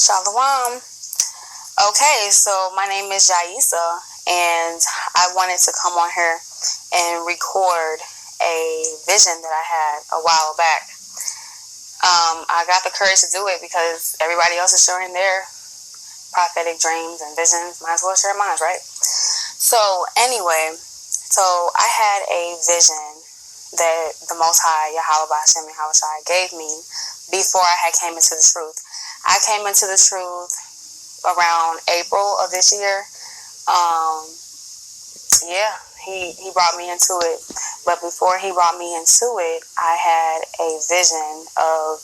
Shalom. Okay, so my name is Jaisa, and I wanted to come on here and record a vision that I had a while back. I got the courage to do it because everybody else is sharing their prophetic dreams and visions. Might as well share mine, right? So anyway, I had a vision that the Most High, Yahweh B'Shem Yahushai, gave me before I had came into the truth. I came into the truth around April of this year. He brought me into it. But before he brought me into it, I had a vision of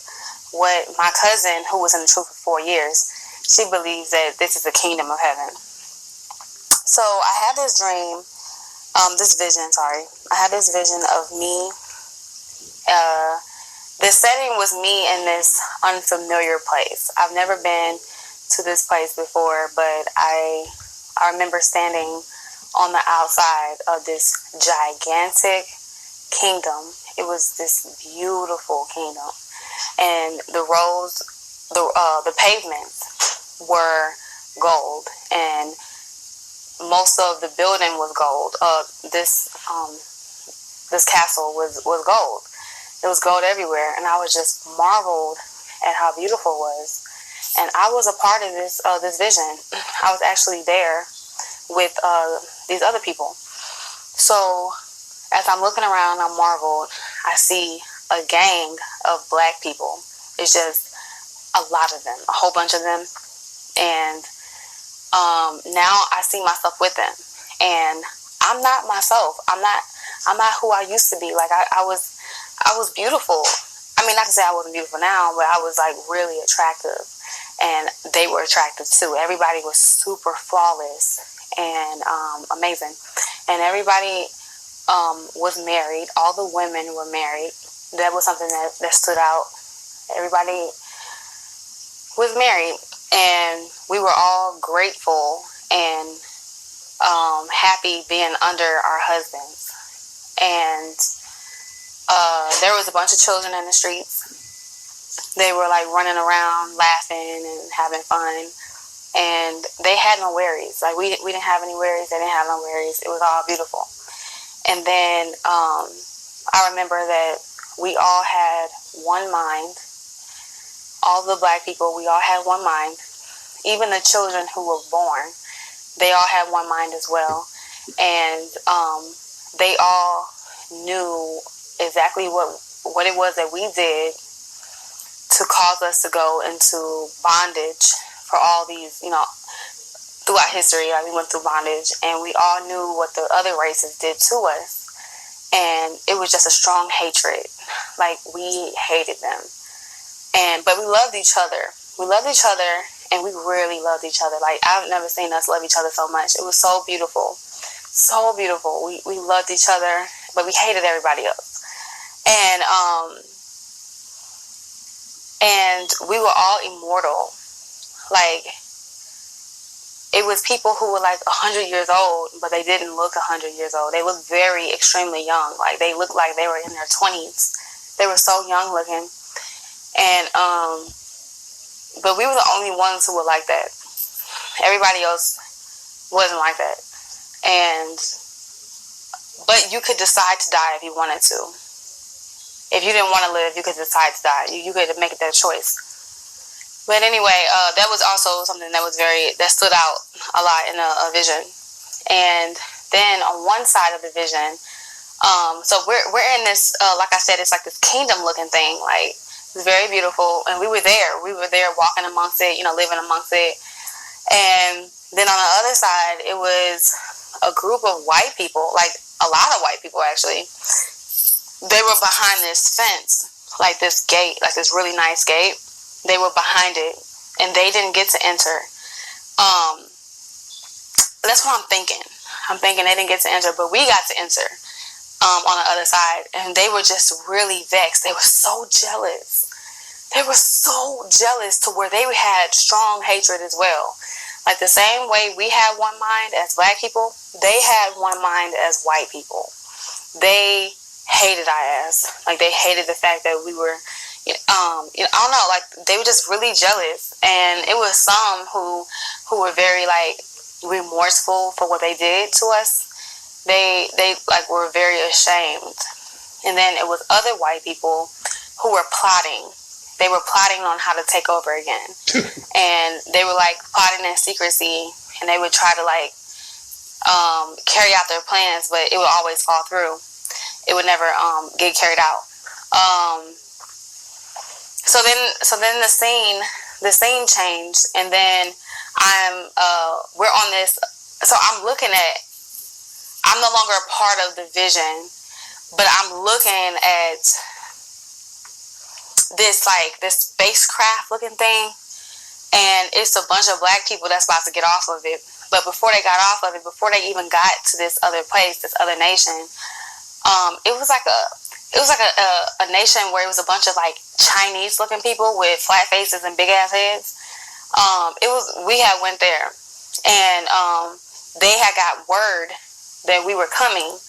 what my cousin, who was in the truth for 4 years, she believes that this is the kingdom of heaven. So I had this dream, I had this vision of me. The setting was me in this unfamiliar place. I've never been to this place before, but I remember standing on the outside of this gigantic kingdom. It was this beautiful kingdom, and the roads, the pavements were gold, and most of the building was gold. This castle was gold. It was gold everywhere, and I was just marveled at how beautiful it was. And I was a part of this vision. I was actually there with these other people. So as I'm looking around, I'm marveled. I see a gang of black people. It's just a lot of them, a whole bunch of them. And now I see myself with them. And I'm not myself. I'm not who I used to be. Like I was beautiful. I mean, not to say I wasn't beautiful now, but I was like really attractive, and they were attractive too. Everybody was super flawless and amazing, and everybody was married. All the women were married. That was something that stood out. Everybody was married, and we were all grateful and happy being under our husbands. And there was a bunch of children in the streets. They were like running around, laughing and having fun, and they had no worries. Like we didn't have any worries. They didn't have no worries. It was all beautiful. And then I remember that we all had one mind. All the black people, we all had one mind. Even the children who were born, they all had one mind as well. And they all knew exactly what it was that we did to cause us to go into bondage for all these, throughout history. Like we went through bondage, and we all knew what the other races did to us, and it was just a strong hatred. Like we hated them, but we loved each other. We loved each other, and we really loved each other. Like I've never seen us love each other so much. It was so beautiful, so beautiful. We loved each other, but we hated everybody else. And we were all immortal. Like, it was people who were like 100 years old, but they didn't look 100 years old. They looked very extremely young. Like, they looked like they were in their 20s. They were so young looking. And, but we were the only ones who were like that. Everybody else wasn't like that. But you could decide to die if you wanted to. If you didn't want to live, you could decide to die. You could make that choice. But anyway, that was also something that stood out a lot in a vision. And then on one side of the vision, so we're in this, like I said, it's like this kingdom looking thing. Like it's very beautiful, and we were there walking amongst it, living amongst it. And then on the other side, it was a group of white people, like a lot of white people actually. They were behind this fence, like this gate, like this really nice gate. They were behind it, and they didn't get to enter. That's what I'm thinking. I'm thinking they didn't get to enter, but we got to enter on the other side. And they were just really vexed. They were so jealous. They were so jealous to where they had strong hatred as well. Like the same way we had one mind as black people, they had one mind as white people. They hated our ass. Like they hated the fact that we were, I don't know, like they were just really jealous, and it was some who were very like remorseful for what they did to us. They like were very ashamed, and then it was other white people who were plotting. They were plotting on how to take over again, and they were like plotting in secrecy, and they would try to like carry out their plans, but it would always fall through. It would never get carried out. So then the scene changed, and then we're on this. So I'm looking at. I'm no longer a part of the vision, but I'm looking at this spacecraft looking thing, and it's a bunch of black people that's about to get off of it. But before they got off of it, before they even got to this other place, this other nation, it was like a nation where it was a bunch of like Chinese looking people with flat faces and big ass heads. We had went there, and they had got word that we were coming,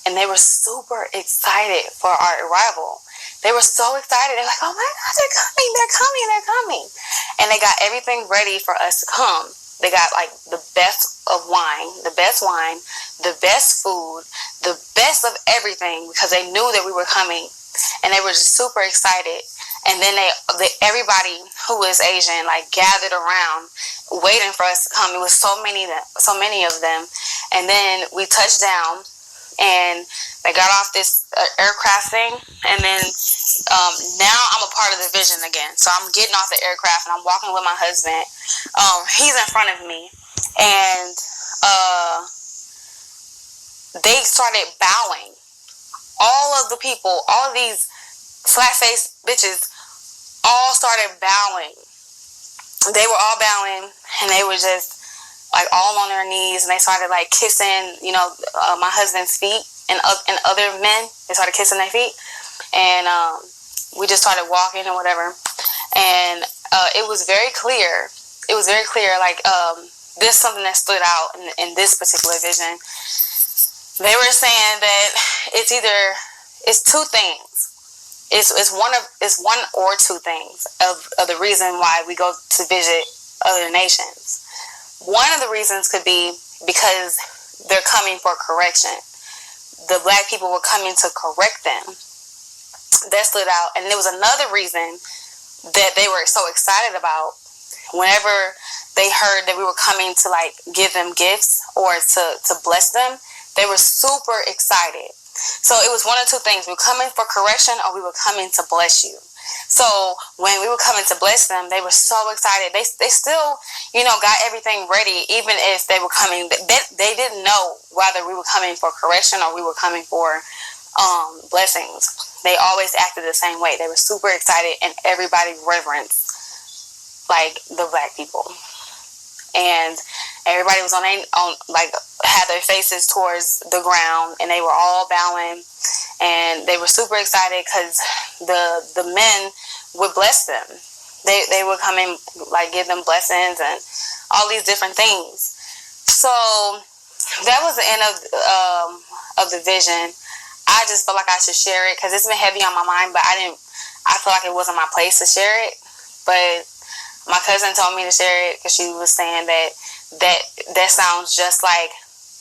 and they were super excited for our arrival. They were so excited. They're like, oh my God, they're coming. And they got everything ready for us to come. They got like the best wine, the best food, the best of everything, because they knew that we were coming, and they were just super excited. And then everybody who was Asian like gathered around, waiting for us to come. It was so many of them. And then we touched down, and they got off this aircraft thing, and then now I'm a part of the vision again. So I'm getting off the aircraft, and I'm walking with my husband. He's in front of me, and they started bowing. All of the people, all of these flat-faced bitches, all started bowing. They were all bowing, and they were just like all on their knees, and they started like kissing, my husband's feet, and other men. They started kissing their feet, and we just started walking or whatever. And it was very clear. Like this is something that stood out in this particular vision. They were saying that it's two things. It's one or two things of the reason why we go to visit other nations. One of the reasons could be because they're coming for correction. The black people were coming to correct them. That stood out. And there was another reason that they were so excited about. Whenever they heard that we were coming to like give them gifts or to bless them, they were super excited. So it was one of two things. We were coming for correction, or we were coming to bless you. So when we were coming to bless them, they were so excited. They still, got everything ready, even if they were coming. They didn't know whether we were coming for correction or we were coming for blessings. They always acted the same way. They were super excited, and everybody reverenced like the black people. And everybody was had their faces towards the ground, and they were all bowing, and they were super excited because the men would bless them. They would come and like give them blessings and all these different things. So that was the end of the vision. I just felt like I should share it because it's been heavy on my mind, but I feel like it wasn't my place to share it. But my cousin told me to share it because she was saying that sounds just like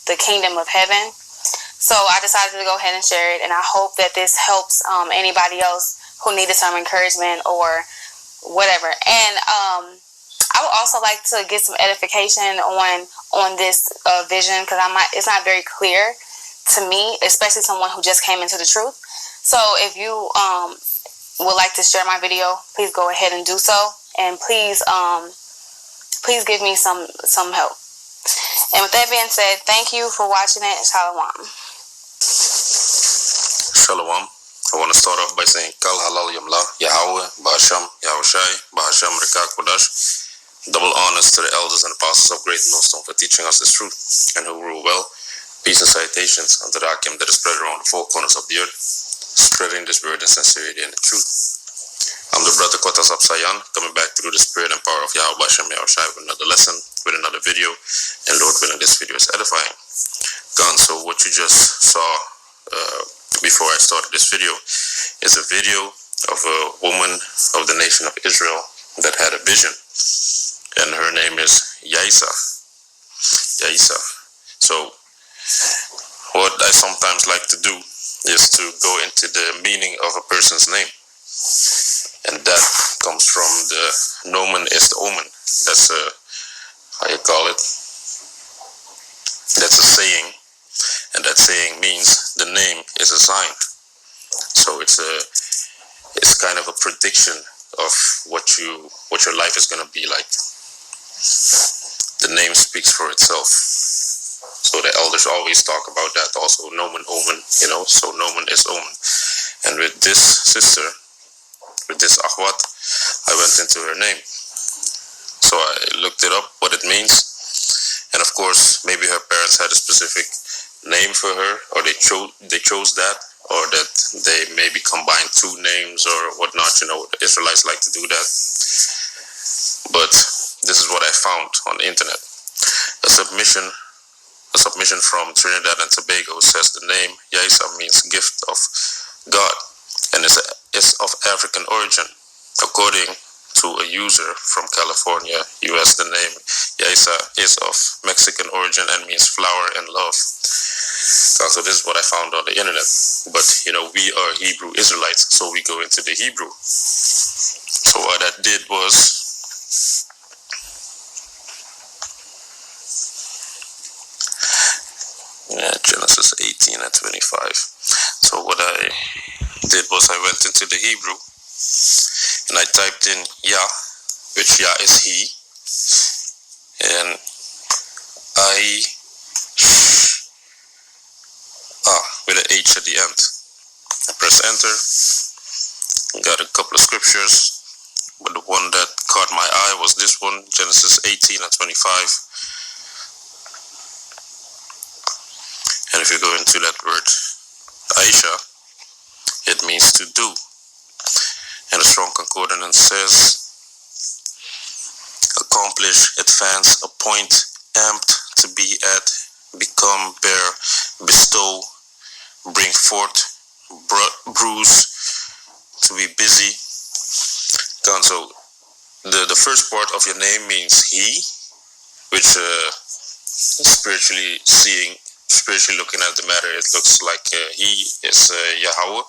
the kingdom of heaven. So I decided to go ahead and share it, and I hope that this helps anybody else who needed some encouragement or whatever. And I would also like to get some edification on this vision, because it's not very clear to me, especially someone who just came into the truth. So if you would like to share my video, please go ahead and do so. And please give me some help. And with that being said, thank you for watching it. Shalom. Shalom. I want to start off by saying Kal Halal Yamla, Yahweh, Ba'asham, Yahushai, Ba'asham, Rekak Kodash. Double honors to the elders and apostles of Great Millstone for teaching us this truth and who rule well. Peace and salutations unto the Akim that is spread around the four corners of the earth, spreading this word and sincerity and the truth. I'm the brother Kotas Absayan, coming back through the spirit and power of Yahweh Hashem Yahushai with another lesson, with another video, and Lord willing, this video is edifying. Gone. So what you just saw before I started this video is a video of a woman of the nation of Israel that had a vision, and her name is Yaisa. Yaisa. So what I sometimes like to do is to go into the meaning of a person's name, and that comes from the nomen is the omen. That's a, how you call it, that's a saying, and that saying means the name is a sign. So it's kind of a prediction of what your life is going to be like. The name speaks for itself. So the elders always talk about that also, nomen omen, so nomen is omen. And with this sister, with this akhwat, I went into her name. So I looked it up, what it means. And of course, maybe her parents had a specific name for her, or they chose that, or that they maybe combined two names or whatnot. The Israelites like to do that. But this is what I found on the internet. A submission from Trinidad and Tobago says the name Yaisa means gift of God and is of African origin. According to a user from California, US, the name Yaisa is of Mexican origin and means flower and love. So this is what I found on the internet. But we are Hebrew Israelites, so we go into the Hebrew. So what I did was, Genesis 18 and 25. So what I did was I went into the Hebrew and I typed in Yah, which Yah is he, and with an H at the end. I press enter, got a couple of scriptures, but the one that caught my eye was this one, Genesis 18 and 25. And if you go into that word Aisha, it means to do. And the Strong Concordance says accomplish, advance, appoint, amped, to be at, become, bear, bestow, bring forth, bruise, to be busy. So the first part of your name means he, which spiritually looking at the matter, it looks like he is Yahweh.